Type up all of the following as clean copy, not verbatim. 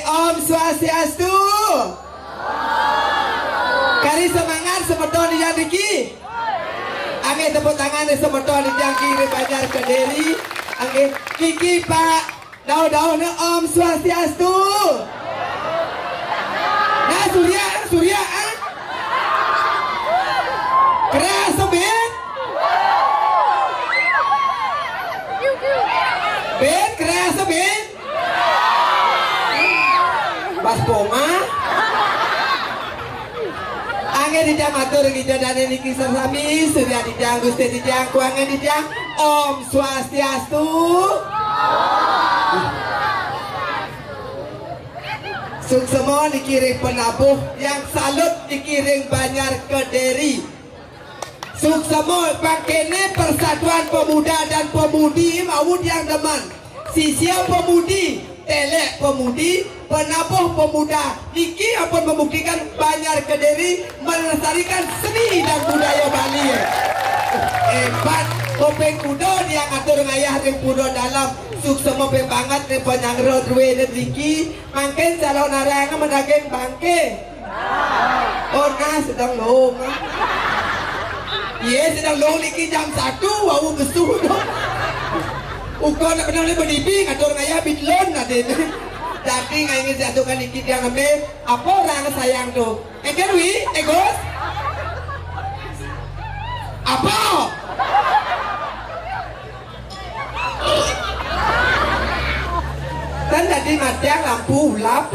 Om Swastiastu. Kari semangat semeton yang Riki. Angge tepuk tangan semeton yang kiri Banjar Kediri. Angge Kiki Pak Daun Om Swastiastu. Nah Surya keras sobet. Bet keras sobet. Pas poma angin dijang matur kita dan niki sami surya dijang gusti dijang kuangan dijang Om Swastiastu. Suksemo dikiring penabuh yang salut dikiring Banjar Kediri. Suksemo pakene Persatuan Pemuda dan Pemudi maut yang deman. Sisia pemudi, telek pemudi, penabuh pemuda. Niki akan membuktikan Banjar Kediri melestarikan seni dan budaya Bali. Empat kopeng kudo dia ngatur ngayah ring kudo dalam suksemo banget nih penyangro duwe niki mangken calon narang mendagen bangke. Oh nah sedang long. Iya sedang long niki jam 1 wau besuh dong. Ukon nak pernah berdiri ngatur ngayah bitlon aden. Jadi ngayah jatuhkan dikit yang ambil apa orang sayang tuh. Kan wi, egos. Apa? Kan tadi matiang lampu lap.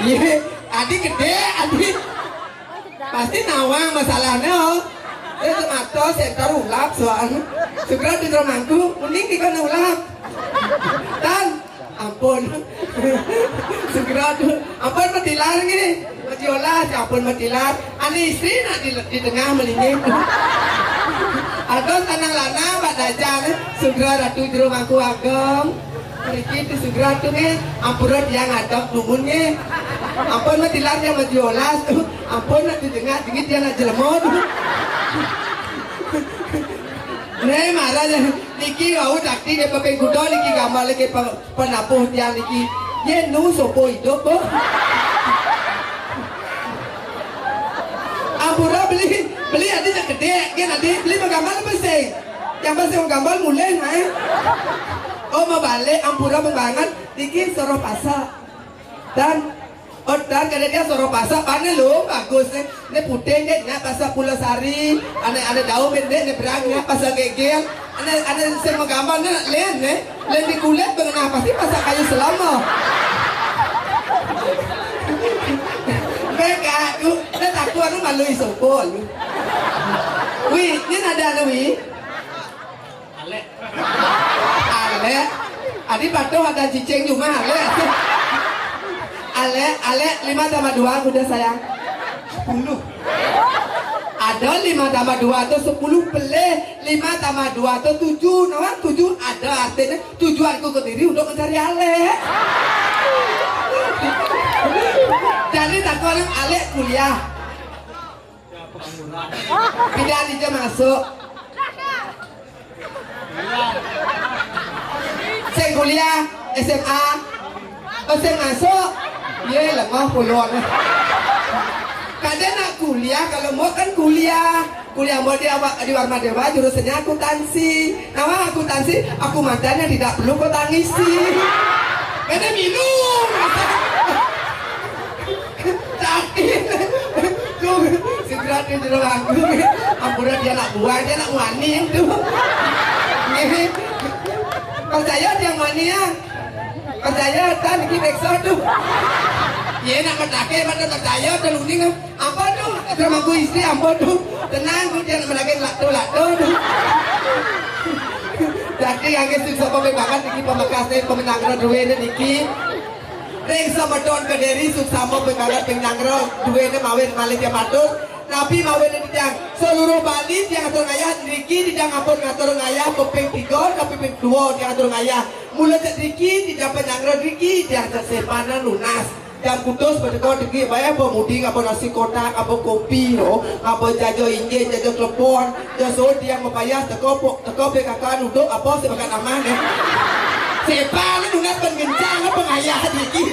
Iya, adi gede, adi. Pasti nawang masalahnya. Itu mato sentar ulap soalnya. Segera di rumahku, mending di kana ulap. Dan ampun. Segera tuh, ampun matilar gini. Matiola, ampun matilar. Ani istri nak di tengah melingin. Agam tanang lana, Pak Dajan. Segera ratu di rumahku agam. Mereka itu segera tuh nih, ampuran yang ada dumunnya. Ampun matilar yang matiola. Ampun nak di tengah, dingin dia nak jelemot. Nih marah niki kau takti ke pakai kuda niki gambar lagi penapuh dia niki ye nu sopo hidup boh. Ampura beli ada yang gede, dia nanti beli menggambar apa sih? Yang pasti menggambar mulai nih. Oh mau balik ampura membangun niki soro pasak dan dan kalau dia suruh pasak panen loh bagus nih. Ini putih nih, pasak Pulau Sari, ada daun bendek nih berangnya pasak gegel, ada semua gambar nih len di kulit mengenai pasti pasak kayu selama. Mereka aku, dan aku anu malu isopol. Wih, ini ada wi. Ale, adi batu ada cicing juga ale. Ale 5 tambah 2 udah sayang 10. Ada 5 tambah 2 itu 10 pelih 5 tambah 2 itu 7 nah 7 ada artinya tujuanku ke diri untuk mencari Alek jadi tak orang Alek kuliah pindah aja masuk saya kuliah SMA saya masuk iya lemah puluhan kadang nak kuliah kalau mau kan kuliah mau di Warma Dewa jurusannya akuntansi nama akuntansi aku mantannya tidak perlu kau tangisi karena minum sakit tuh segera dia jeruk aku ampura dia nak buang dia nak wani itu percaya dia wani ya percaya kan ini bekso tuh ya nak mendake mana percaya dan uning apa tuh terima ku istri ampun tuh tenang ku jangan mendake lakto tuh jadi yang itu sama banget niki pemakasnya pemenang duwe niki ring sama don kederi sama banget pemenang duwe mawin malih dia matur Nabi mawin dijang seluruh Bali dia ngatur ngayah niki dijang ngapun ngatur ngayah peping 3 peping 2 dia ngatur ngayah mulai niki dijang pemenang niki dia sepana lunas jam kudus berdekor degi bayar pemudi apa nasi kotak apa kopi no apa jajo inje jajo klepon jaso dia membayar teko PKK duduk apa sebagai aman ya sepa lu nggak pengencang apa ngayah degi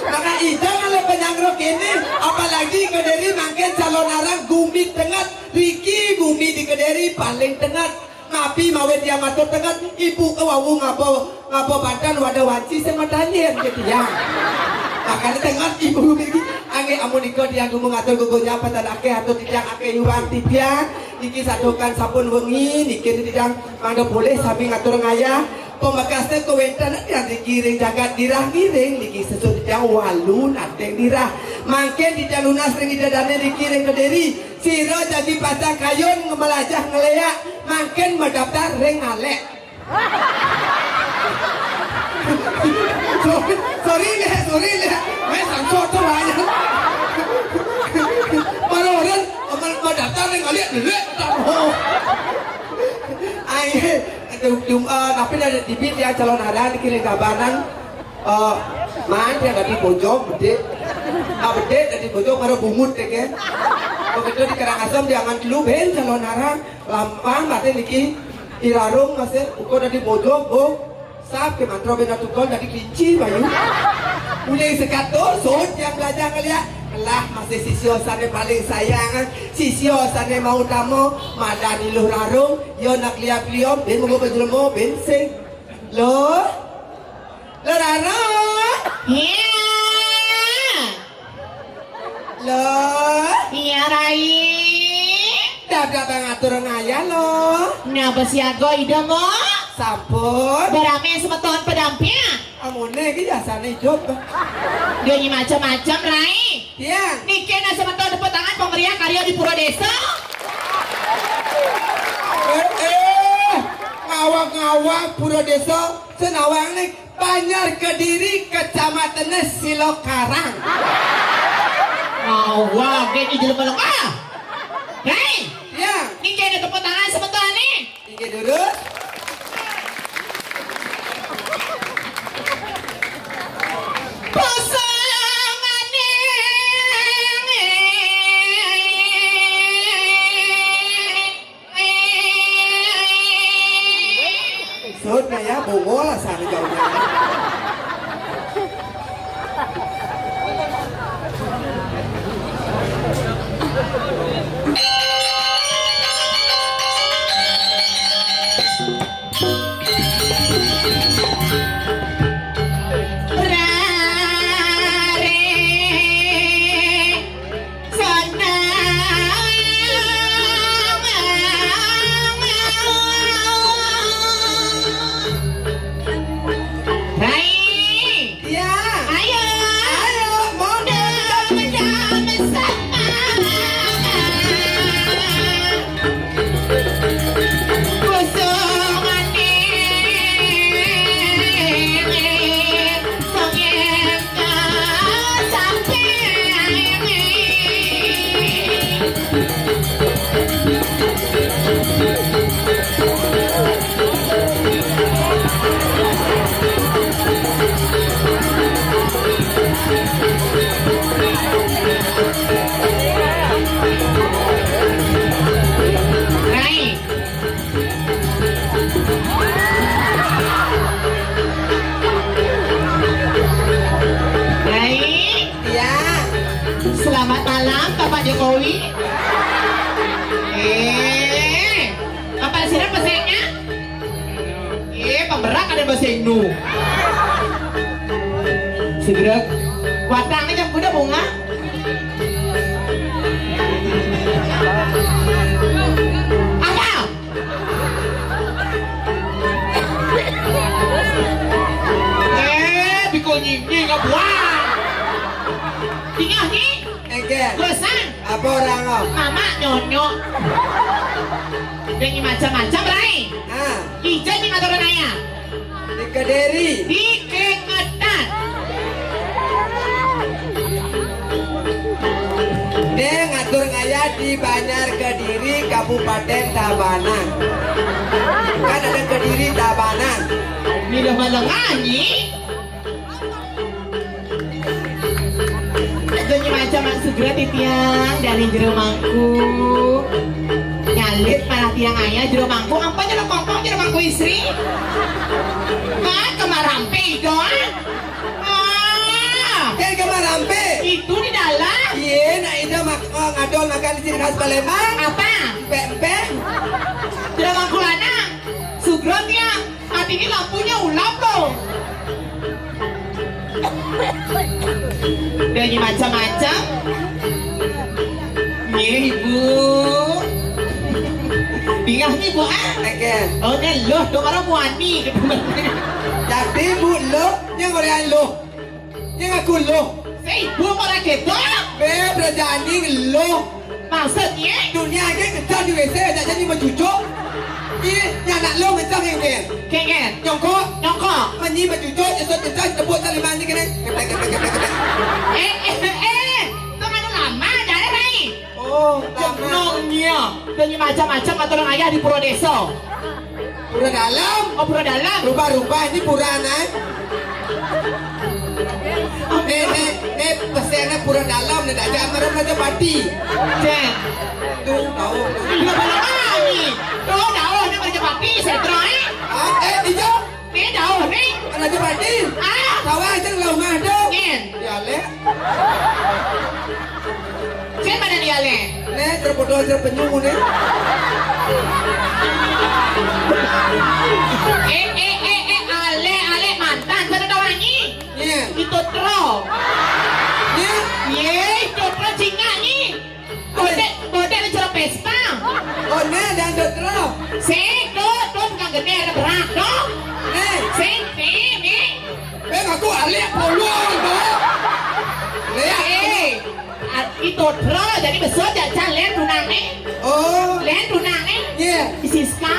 maka ijang oleh penyangrok ini apalagi Kediri mangken calon arang gumi tengah Riki gumi di Kediri paling tengah Nabi mawin dia matur tengah ibu kewawu ngapa badan wadah wanci sama tanya gitu ya makanya tengah ibu ini angin amuniko dia ngomong ngatur gugunya pada ake atau tidak ake yuang tibian niki sadokan sabun wengi niki tidak mangga boleh sabi ngatur ngayah pemakasnya kewentan yang dikiring jagat dirah giring niki sesudah walu nanti dirah makin tidak lunas ring dadane dikiring ke diri siro jadi pasang kayun ngemelajah ngeleak makin mendaftar ring Alek sorry leh sangso tuh aja malah orang mendaftar ring Alek leh tapi ada di bit ya calon ada dikirim kabanan man dia ada di Bojong gede gede dari Bojong baru bungut deh kan begitu di Karangasem dia aman dulu ben calon arang lampang mati niki irarung masih uko dari Bojong sap ke mantro bena tukol dari kelinci bayu mulai sekator sot yang belajar ngeliat lah masih sisiosannya paling sayang sisiosannya mau tamu madani luh rarung yo nak liap liom ben mau berjelmo bensin lo rarung iya lo iya Rai dadah bangatur ngaya lo nah besiago ide mo sampun berame semeton pedampnya amune ki jasane hidup dia nyi macam-macam Rai iya niki na semeton tepuk tangan pemberian karya di Pura Desa ngawang-ngawang Pura Desa senawang nih Banjar Kediri Kecamatan Silokarang ngawang gini jelema lengah Rai ya niki na tepuk tangan semeton nih tinggi dulu sốt này á bồ bố là xài cái dầu này Selamat malam Bapak Jokowi. Apa sih bahasanya? Pemberak ada bahasa Indo. Segera watangnya jam kuda bunga. Apa? Bikol nyinyi nggak buang. Tinggal nih. Engke. Bosan. Apa orang lo? Mama nyonyok. Dengan macam-macam Rai. Ah, Ija nih ngatur nanya. di Kediri. Di Kengetan. Dia ngatur ngaya di Banjar Kediri, Kabupaten Tabanan. Kan ada Kediri Tabanan. Minum melenganyi. Dengan macam segera titiang dari jero mangku. Nyalit malah tiang ayah jero mangku. Apa jero kongkong jero mangku istri? Kan kemarampe itu Kan kamar rampe. itu di dalam. Iya, nak itu ngadol makan di sini khas Palembang. Apa? Pempek. Jero mangku lanang. Sugro tiang. Mati ini lampunya ulap loh. Dari macam-macam. Iya ibu. Tinggal nih bu Engke. Oh ini loh dong orang wani. Tapi bu lo, yang orang lo, yang aku lo. Saya ibu orang gitu. Be berjani lo. Maksudnya? Dunia ini kejar di WC, tak jadi mencucuk. Ini yang nak lo mencang yang ni. Kengen. Nyongkok. Nyongkok. Menyi mencucuk, jesut jesut, tebuk taliban ni kena. Keplek keplek keplek keplek. Itu kan lama dari Rai. Oh, lama. Jenongnya. Dari macam-macam atau orang ayah di Pura Desa. Pura dalam. Oh Pura Dalam. Rubah-rubah ini pura nah. Nek pesennya pura dalam, nek ada amaran Raja Pati. Cek. Tu tahu. Dua balong lagi. Tuh daun ni kerja papi setro Hijau. Ni daun ni. Raja Pati. Ah. Tahu aja lau ngado. Ngen. Ya le. Cek mana dia le? Nek terpodol terpenyu ni. Ale mantan sana kawan ni. Ni. Itu tro. Ni. Ye, itu tro Cina ni. Bode ni cara pesta. Oh, ni dan dokter. Seko, tu bukan gede ada berat tu. Ni. Senti ni. Aku alik peluang tu. Itu tro jadi besar jajan len tunang ni. Oh. Len tunang ni. Ni. Siska.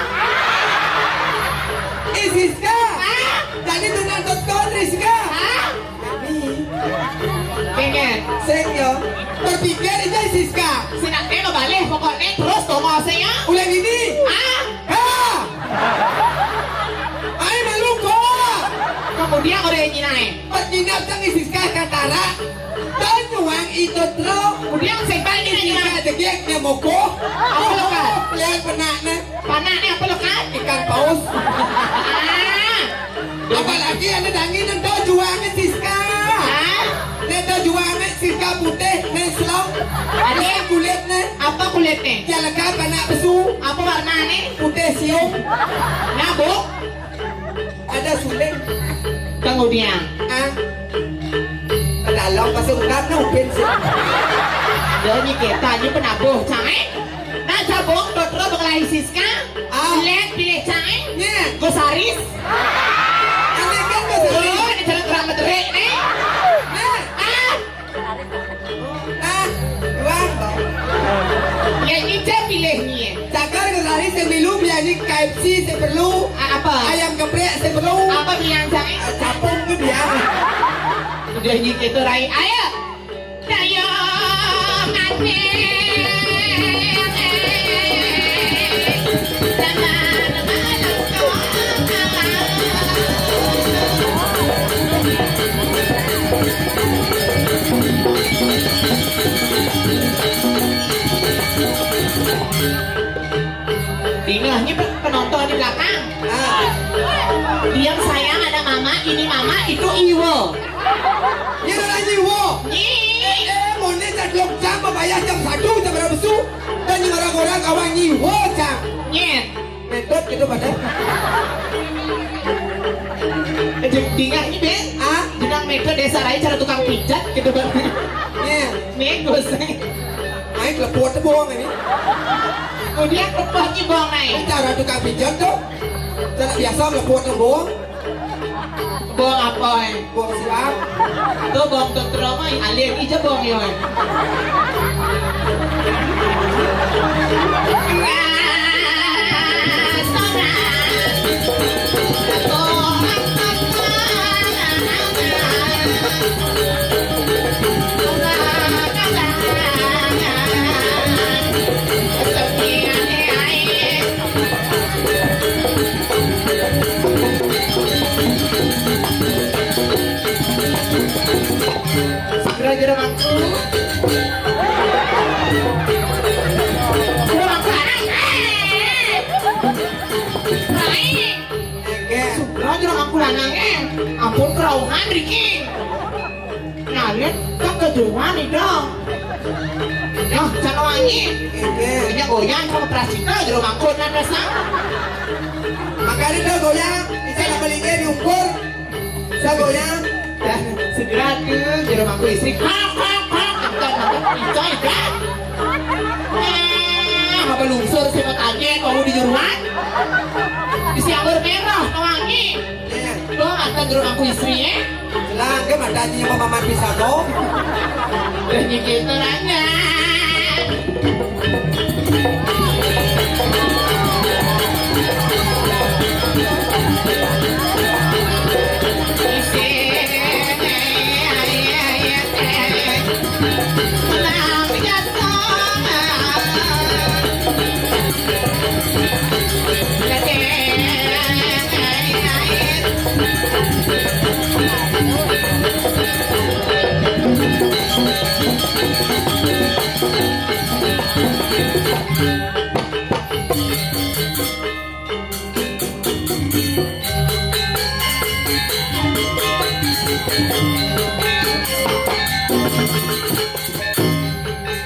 Siska. Ah. Jadi dengan dokter Rizka. Ah. Ni. Pengen. Seng yo. Berpikir aja Siska. Sinak ni lo balik pokoknya terus tu ngosenya. Ulang ini. Ah. Ha. Ay malu ko. Kemudian orang yang nyinai. Pag ginaptang Siska katara. Dan uang itu tro. Kemudian sebal ni Siska nyinai. jegek ni moko. Apa lo kan? Lihat penak na. Panak ni apa lo kan? Ikan paus. Ah. Apalagi ada dangin yang tahu juangnya Siska. Ah. Dia tahu juangnya Siska putih. Ni selong. Ada kulit ni. Apa kulit ni? Dia lekat panak besu. Apa warna ni? Putih siung. Nabuk. Ada suling. Kemudian. Ah. Dalam pasal urat na upin siya. Dia ni kita ni penabuh cai. Nah cabung dokter berkelahi Siska. Ah. Lihat pilih cai. Ni. Gosaris. Ini kan Oh, pasal. ni cara terang mederek ni. Ni. Ah. Ah. Wah. Yang ni je pilih ni. Cakar ke lari saya milu biarni KFC saya perlu. Apa? Ayam geprek saya perlu. Apa bilang cai? Capung tu dia. Dia ni kita rai. Ayo. Daya mati. Tinggalnya penonton di belakang. Ah. Diam sayang ada mama, ini mama, itu Iwo. Ni orang jiwa. bayar jam 1 jam berapa besu dan yang orang-orang kawan nyiwo cang Nyet. metode gitu pada Dengar ini Ben. ah Jenang metode desa raya cara tukang pijat gitu Bang. nih Negus. main kelepot bohong ini Kemudian kepahnya bang naik. ini cara tukang pijat tuh cara biasa kelepot bohong Bang apa bohong siap Tuh bang tentroma alien ija bang yon. Segera jero mangku. Jero mangku enggak Segera jero mangku lanangnya. Ampun kerauhan Riki. Nyalian kan kejuan nih dong. Nah, jangan wangi. enggak Ini goyang sama prasita jero mangku nada sang. makanya tuh goyang bisa belinya diukur saya goyang Dan segera ke jero mangku istri. Icoy kan? Apa lungsur sepat aja mau di jeruan? Isi anggur merah, wangi. nih Lo akan jero mangku istri ya? jelang ke matanya pemaman bisa kok Dan nyikit terangnya.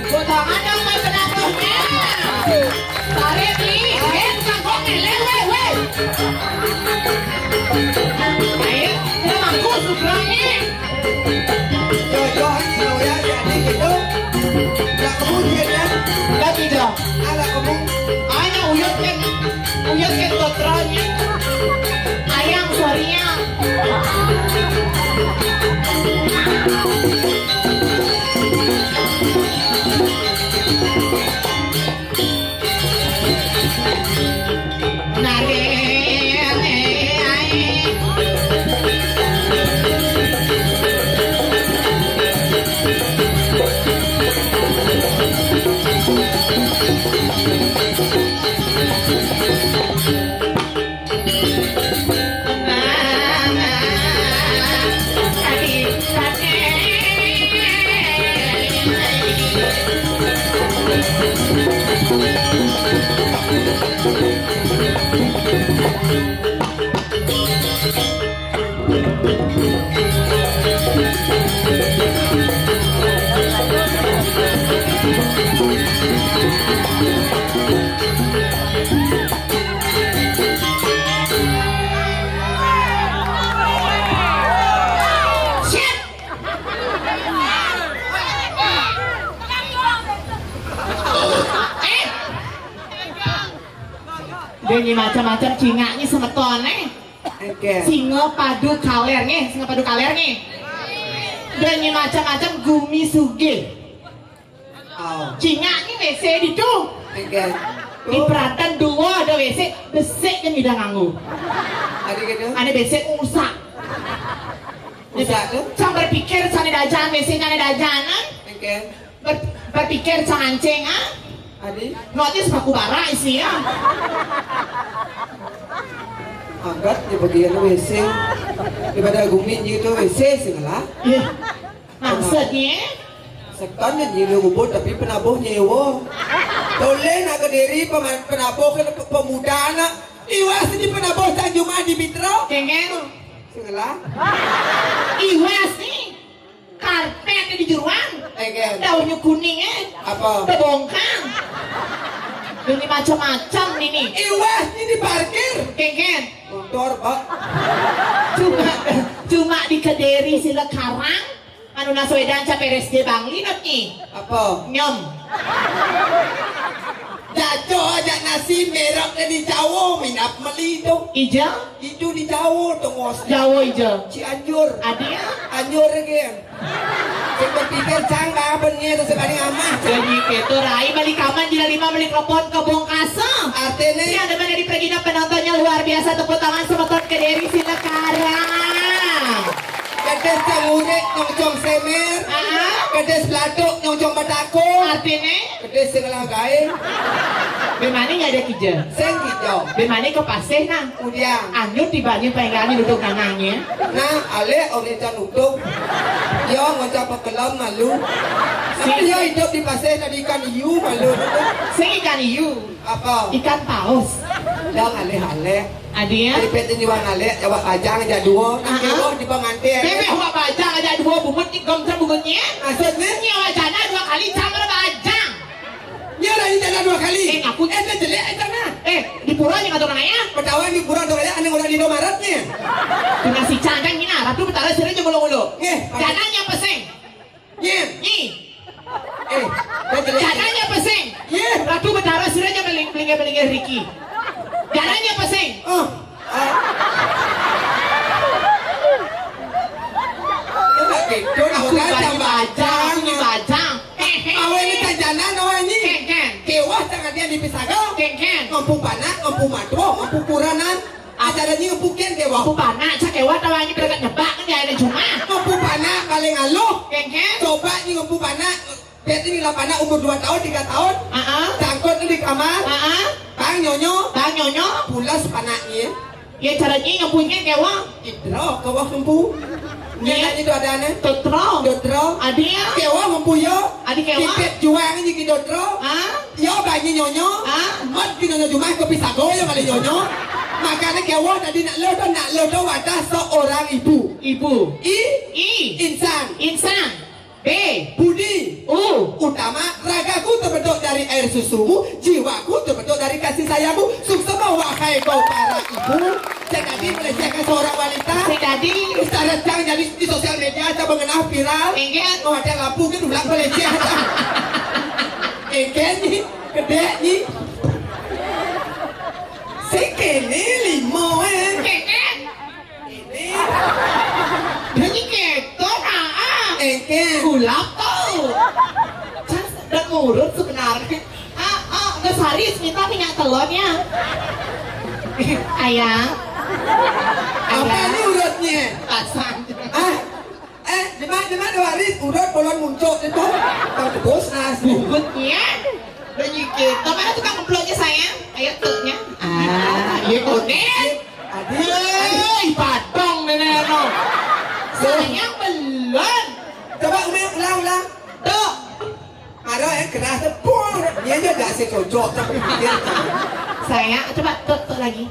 Potongan dong main penampungan. Tarik nih, kangkong nih, lewe. Ayo, dia mangku subrangnya. jojo ini goyang jadi gitu nggak kemudian ya Lagi dong. ala kamu Hanya uyut kan kotronya. Ayang sorenya. Ini macam-macam cingaknya semetone. enggak Singa padu kalernya. Dan ini macam-macam gumi suge. oh Cingaknya WC di tuh. enggak Di peratan dua ada WC besek kan tidak nganggu. ada gitu Ada besek usak. bisa tuh Sang berpikir sang dajan WC kan dajanan. enggak Berpikir sang anceng ah. adi Notis paku bara isi ya. angkat di bagian WC daripada gumi gitu WC segala Iya. Maksudnya sekan yang jadi ubud tapi penabuh nyewo toleh nak ke diri penabuh ke pemuda anak iwas di penabuh Tanjung di Bitro kengen segala iwas nih karpet di jeruan. enggak Dah daunnya kuning Apa? terbongkar. Ini macam-macam ini. Iwah, ini parkir. Kengken. Motor, Pak. Cuma di Kediri Silakarang. Anu Naswedan sampai RSD Bangli nih. Apa? Nyom. Jatuh aja nasi merah di Jawa, minap melido. Ijo. Itu di Jawa, tengos. Jawa ijo. Cianjur. Adia. Anjur lagi. Saya berpikir canggah benih itu sebanding amah. Jadi itu Rai balik kaman jila 5 balik telepon ke Bongkasa. Artinya Ini ada mana di perginya penontonnya luar biasa, tepuk tangan semeton Kediri Silakarang. kedes cangurek nyongcong semer. Kedes bladuk nyongcong batako. Artinya Kedes segala gae. bagaimana nggak ada kija? Seng gitu. Bagaimana ke paseh nah? Kemudian Anyut dibanding pengen duduk kanannya. nah ale orang can uduk. Yo ngocap pekelam malu. Tapi yo hidup di pasir tadi ikan hiu malu. Saya ikan hiu, Apa? ikan paus. Dong ale-ale. Adia. Di pet ini wang ale, jawab ajang aja dua. Nak kebo di pengantin. Bebek huwag bajang aja 2 bumut di gom sa bungutnya. Maksudnya? Nyawa jana 2 kali sama bajang. Dia dah jalan 2 kali. Aku Dia jelek aja nah. di pura yang ngatur nanya. Pertawan di burang tu kaya ane orang di Indomaretnya. Tuna si cangkang ini ratu betara sira je mulu-mulu. Nggih. Jananya peseng. Nye. Ni. Dia jelek. Jananya peseng. Ye. Ratu betara sira je meling-meling Ricky. Jananya peseng. Oh. Itu Aku bagi bajang, ini bajang. Awe ini kajanan awe ini. Ken. Kewah jangan dia dipisahkan. Ken. Ngompu panak, ngompu madro, ngompu kuranan. Acaranya ngempukin kewah. Aku panak cak ewa tawanya berkat nyebak kan dia ada cuma. Ngompu panak paling aluh. Ken. Coba nih ngompu panak. Lihat ini lah panak umur 2 tahun, 3 tahun. Cangkut di kamar. Bang nyonyo. Bang nyonyo. Pulas panaknya. Ya caranya ngempunya kewa. Idro, kewah ngompu. Nyanyi itu ada aneh. Totro. Dotro. Adia. Kewah ngompu yo. Adik kewa. Pipit juang ini gitu dotro. Yo banyi nyonyo. Mat di nyonyo cuma ke pisago yo kali nyonyo. Makanya kewah tadi nak lodo wadah seorang ibu. Ibu. I Insan. B. Budi. Utama ragaku terbentuk dari air susumu, jiwaku terbentuk dari kasih sayangmu. Suksema wahai kau para ibu. Jadi melecehkan seorang wanita. Jadi. Secara cang jadi di sosial media aja mengenal viral. Enggak. Oh ada lampu kan ulang meleceh aja. Enggak nih, gede nih. Sekene limo Keken. Ini Jadi keto engken. Gulap tuh. Dan ngurut sebenarnya. Nggak saris minta minyak telurnya. Ayah. Apa ini urutnya? Pasang. Dimana waris urut bolon muncul itu. Tahu tebus nas. Bungkutnya. Dan kita mana tukang ngeploknya sayang? Ayo tuknya. Iya kuning. Adik. Padong nenek no. Sayang belum. Coba ulang. Tuh. Ada yang keras tepung. Dia aja gak secocok tapi pikir. Sayang, coba tuk lagi.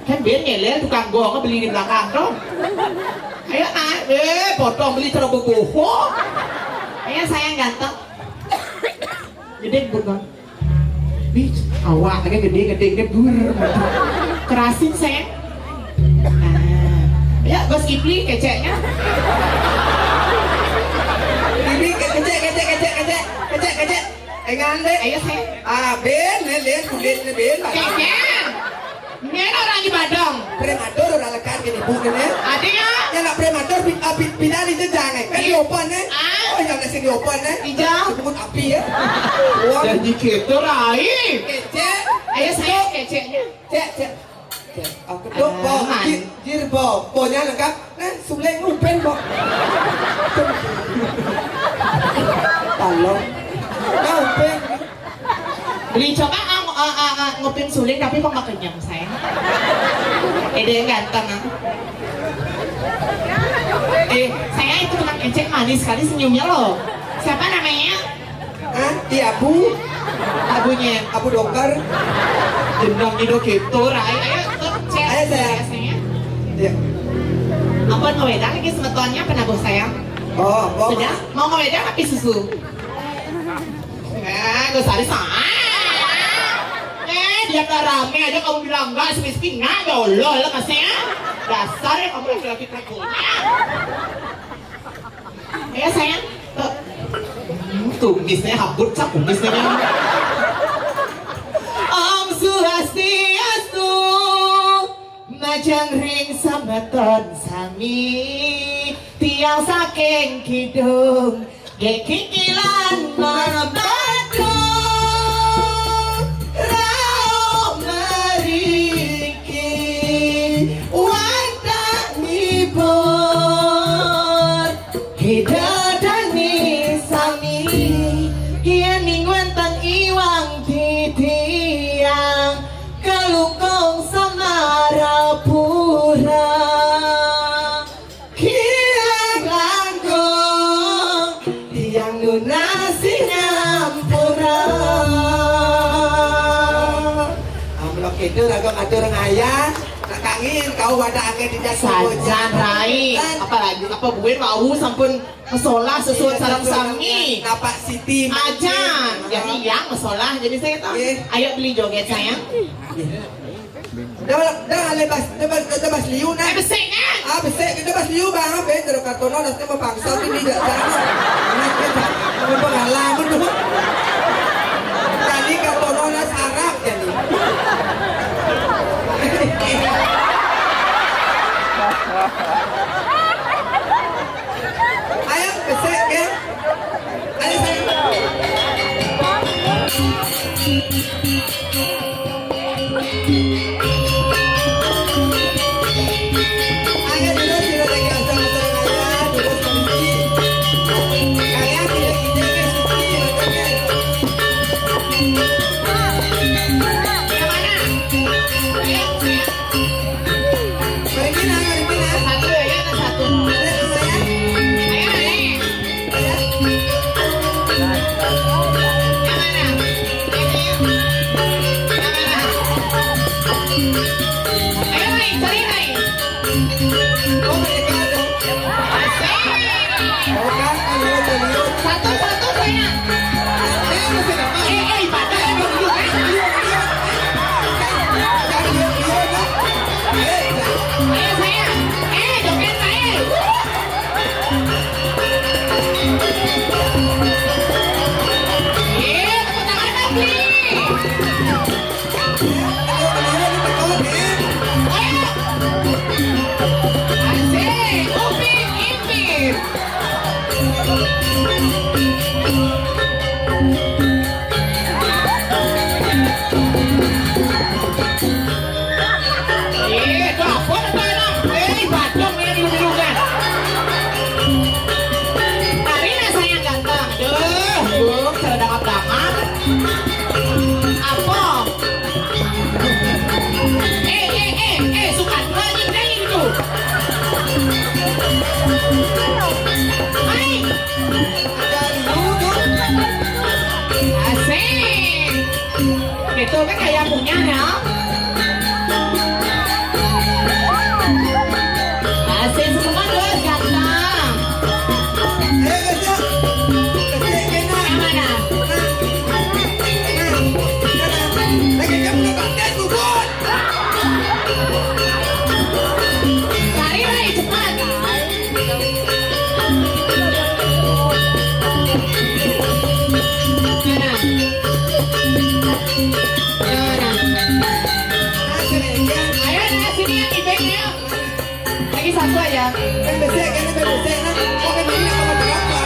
Kan biar nyeler tukang gong beli di belakang dong. Ayo potong beli terlalu bohong. Ayo sayang ganteng. Gede bukan? Nih, awak agak gede bur. Kerasin sayang. Ya, Bos Kipli keceknya. Ini kecek. Engan deh. Ayo sayang. Ben, kulit ben. Kecek. Ini orang di Badung. Prematur orang lekat gini bukan ya? Adanya. Yang nak prematur pindah di jangan. Kan di open ya? Oh yang nasi di open ya? Hijau. Disebut api ya? Jadi gitu Rai. Kecek. Ayo sayang keceknya. Cek. Kedok bo, jir bo, bonya lengkap. Nah, subleng upen bo. Tolong. Nah, upen. Beli coba ngopin suling tapi kok gak kenyang sayang. Dia yang ganteng saya itu tukang ecek manis sekali senyumnya loh. Siapa namanya? Di Abu Abunya Dokter. Gendong gitu gitu Rai. Ayo cek. Ayo, sayang. Sayang. Ya. Apa ngewedang lagi semetonnya pernah bos sayang? Oh, oh. Sudah, mau ngeledek tapi susu. Gak usah disana. Dia tak rame aja kamu bilang enggak, semiskin enggak, ya Allah, lekasnya. Dasar ya kamu laki-laki prekonya. Ya sayang, tumisnya habut, sak tumisnya kan. Om Swastiastu, majang ring sabaton sami, tiang saking kidung, gekikilan marabado, rao meriki, wadanipun, hidadani sami, yen wonten iwang titiang, kalungkong samarapura, kirang langkung, tiang lunasi ngampura. Amlok itu raga ngatur ngaya, nakangin kau wadah agen tidak Sajan Rai, apalagi apa buin mau sampun mesolah sesuai sarang sami. Napak Siti Ajan, jadi yang mesolah jadi saya tahu. Ayo beli joget sayang. Dah lebas liu na. Besek kan? Ah besek kita bas liu bang apa ya terus kartono nanti mau bangsa ini tidak jangan. Ini pengalaman tuh. Jadi kartono nas Arab jadi. Ayo besek ya. Ayo saya. Ayo dulu sila lagi asal saya dulu sendiri. Kalian tidak ide ke sini makanya. Pergi nak. Satu ya, ada satu. Ada saya. Ayo nih. Ada. Yang mana? Ayo Rai, cari Rai. Oh mereka ada. Oh kan kalau beliau. Satu sayang. Masih dapat. Ibadah yang dulu kan. Ayo sayang. Joget saya. Tepuk tangan lagi. Ayo. Asik, Upin Ipin. Dapur apa enak? Badung ini dulu kan. Karina sayang ganteng. Bung, sedangap-dangap. Apa? Sukan lagi gitu. Hai. Asik. Gitu kan kayak punya ya. Asik semua tuh ganteng. Yang mana? Cari Rai cepat. Mana? Ayo nah sini yang ibenya. Lagi satu aja. Kan besek, kan besek, nah. Kok kan ini sama berapa?